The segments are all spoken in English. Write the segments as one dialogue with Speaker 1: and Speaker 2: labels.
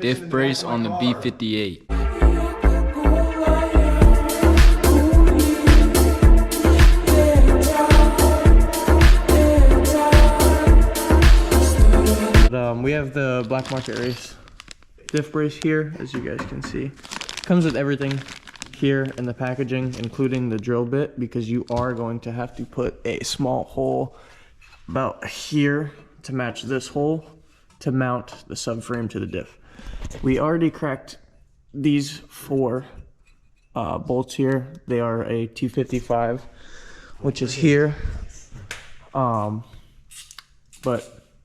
Speaker 1: diff brace on the B58.
Speaker 2: We have the Black Market Race diff brace here, as you guys can see. Comes with everything here in the packaging, including the drill bit, because you are going to have to put a small hole about here to match this hole to mount the subframe to the diff. We already cracked these 4 bolts here. They are a 255, which is here. But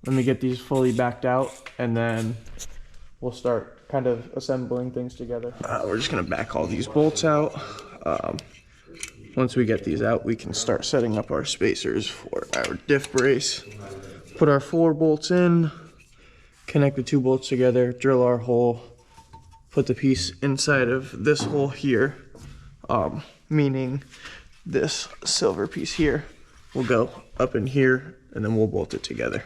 Speaker 2: let me get these fully backed out, and then we'll start kind of assembling things together. We're just gonna back all these bolts out. Once we get these out, we can start setting up our spacers for our diff brace. Put our 4 bolts in, connect the 2 bolts together, drill our hole, put the piece inside of this hole here, meaning this silver piece here will go up in here, and then we'll bolt it together.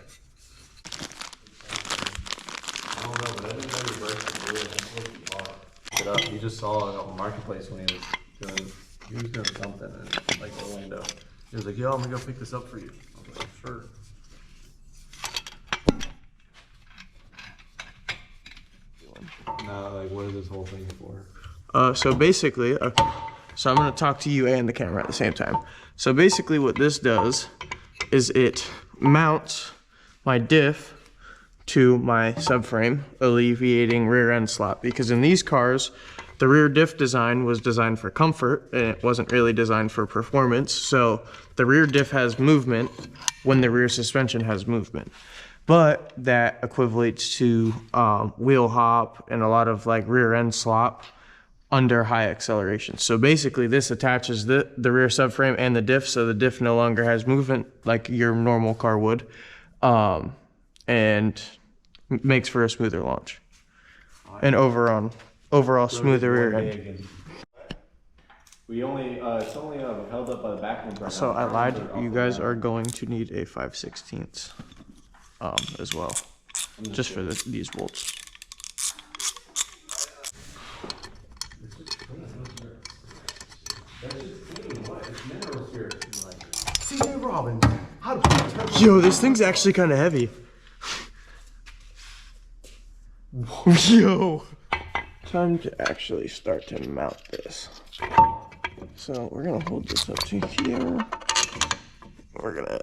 Speaker 3: He just saw it on Marketplace when he was doing something in like Orlando. He was like, yo, I'm gonna go pick this up for you. I was like, sure. Now, like, what is this whole thing for?
Speaker 2: So basically, so I'm gonna talk to you and the camera at the same time. So basically what this does is it mounts my diff to my subframe, alleviating rear end slop, because in these cars, the rear diff design was designed for comfort and it wasn't really designed for performance. So the rear diff has movement when the rear suspension has movement, but that equates to wheel hop and a lot of like rear end slop under high acceleration. So basically this attaches the rear subframe and the diff, so the diff no longer has movement like your normal car would, and makes for a smoother launch and overall smoother rear end.
Speaker 3: We only it's only held up by the back ones right now.
Speaker 2: So I lied, you guys are going to need a 5/16 as well, just for these bolts. Yo, this thing's actually kind of heavy. Yo, time to actually start to mount this. So we're gonna hold this up to here. We're gonna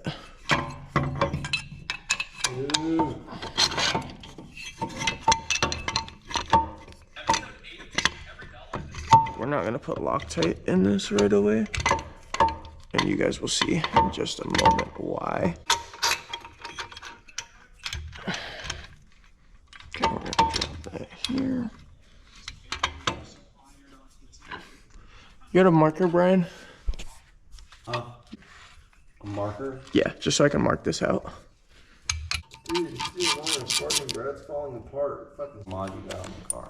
Speaker 2: we're not gonna put Loctite in this right away, and you guys will see in just a moment why. Okay, we're gonna drop that here. You got a marker, Brian?
Speaker 3: A marker?
Speaker 2: Yeah, just so I can mark this out.
Speaker 3: Dude, it's one of the apartment, bro. It's falling apart. Fucking mod you got on the car.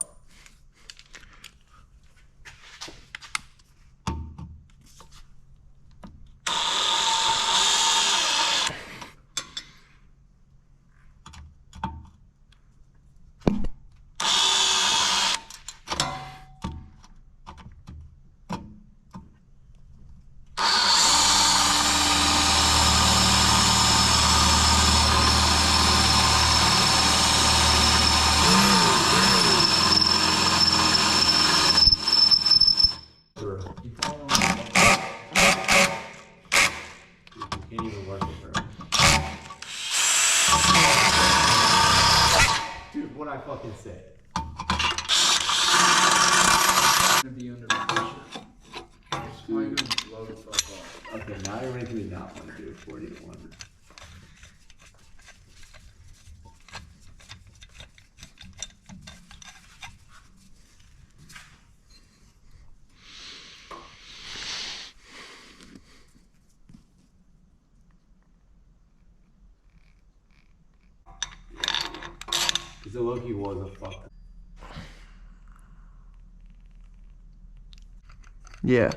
Speaker 3: Dude, what I fucking say?
Speaker 1: Gonna be under pressure. It's probably gonna blow the fuck off.
Speaker 3: Okay, now you're making me not want to do a 40 to 1. Because the Loki was a fuck.
Speaker 2: Yeah.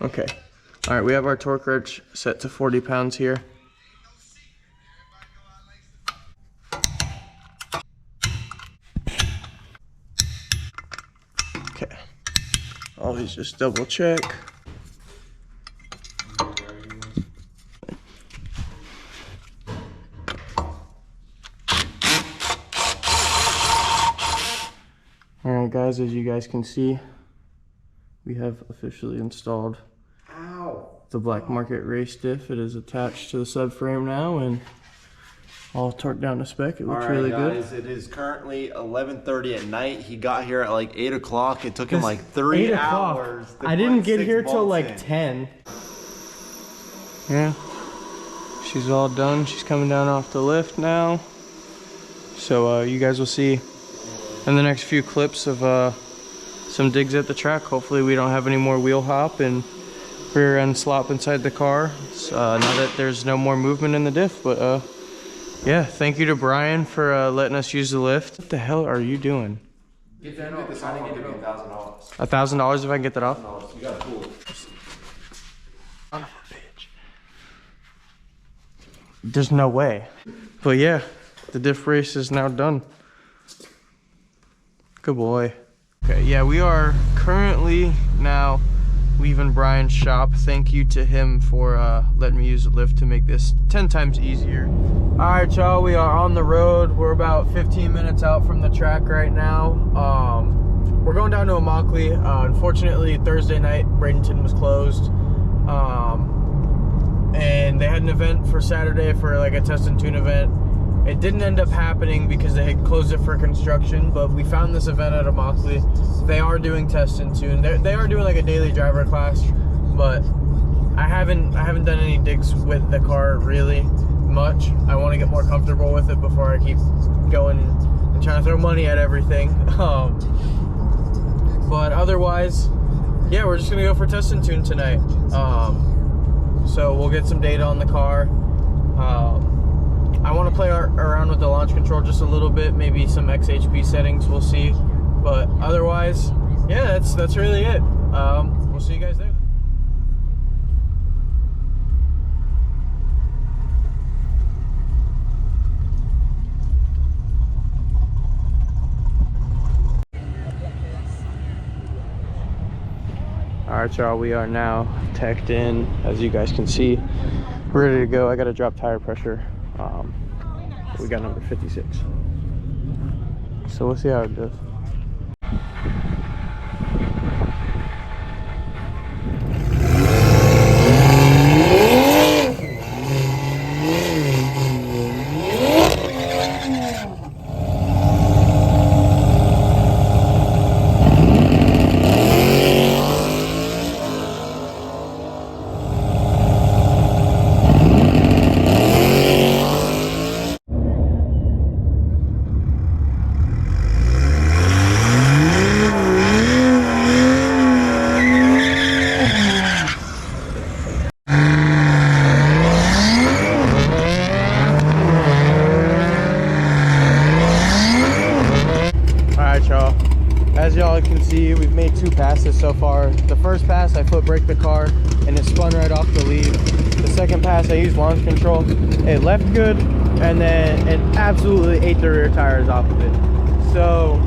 Speaker 2: Okay. All right, we have our torque wrench set to 40 pounds here. always just double check. Alright guys, as you guys can see, we have officially installed the black market race diff. It is attached to the subframe now and all torqued down to spec. It looks really
Speaker 3: guys,
Speaker 2: good.
Speaker 3: It is currently 11:30 at night. He got here at like 8 o'clock. It took him like 3 hours.
Speaker 2: I didn't get here till like 10. Yeah, she's all done. She's coming down off the lift now. So you guys will see in the next few clips of some digs at the track. Hopefully we don't have any more wheel hop and rear end slop inside the car. Now that there's no more movement in the diff, but yeah, thank you to Brian for letting us use the lift. What the hell are you doing?
Speaker 1: Get that off. Trying to get it off.
Speaker 2: $1,000 if I can get that off?
Speaker 3: You gotta pull it.
Speaker 2: Son of a bitch. There's no way. But yeah, the diff race is now done. Good boy. Okay, yeah, we are currently now leaving Brian's shop. Thank you to him for letting me use the lift to make this 10 times easier. All right, y'all, we are on the road. We're about 15 minutes out from the track right now. We're going down to Imoklee. Unfortunately, Thursday night, Bradenton was closed. And they had an event for Saturday for like a test and tune event. It didn't end up happening because they had closed it for construction, but we found this event at Imoklee. They are doing test and tune. They are doing like a daily driver class, but I haven't done any digs with the car really much. I want to get more comfortable with it before I keep going and trying to throw money at everything. But otherwise, yeah, we're just gonna go for test and tune tonight. So we'll get some data on the car. I want to play around with the launch control just a little bit, maybe some XHP settings, we'll see. But otherwise, yeah, that's really it. We'll see you guys there. All right, y'all, we are now teched in, as you guys can see. We're ready to go. I got to drop tire pressure. We got number 56. So we'll see how it goes. As y'all can see, we've made 2 passes so far. The first pass, I foot braked the car and it spun right off the lead. The second pass, I used launch control. It left good, and then it absolutely ate the rear tires off of it. So,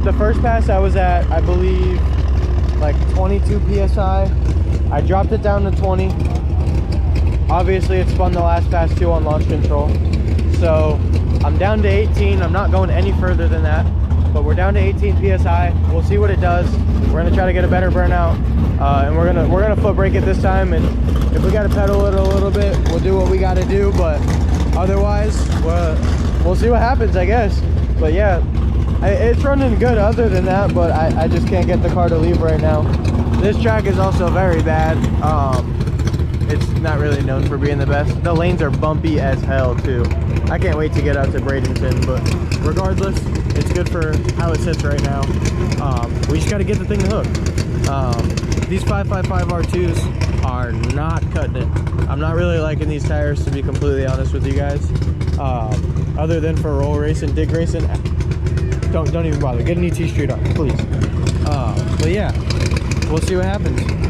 Speaker 2: the first pass I was at, I believe, like 22 PSI. I dropped it down to 20. Obviously, it spun the last pass too on launch control. So, I'm down to 18. I'm not going any further than that. But we're down to 18 PSI. We'll see what it does. We're gonna try to get a better burnout, and we're gonna foot brake it this time. And if we gotta pedal it a little bit, we'll do what we gotta do. But otherwise, we'll see what happens, I guess. But yeah, it's running good other than that. But I just can't get the car to leave right now. This track is also very bad. It's not really known for being the best. The lanes are bumpy as hell too. I can't wait to get out to Bradenton, but regardless, it's good for how it sits right now. We just got to get the thing hooked. These 555 R2s are not cutting it. I'm not really liking these tires, to be completely honest with you guys. Other than for roll racing, dig racing, don't even bother. Get an ET Street on, please. But yeah, we'll see what happens.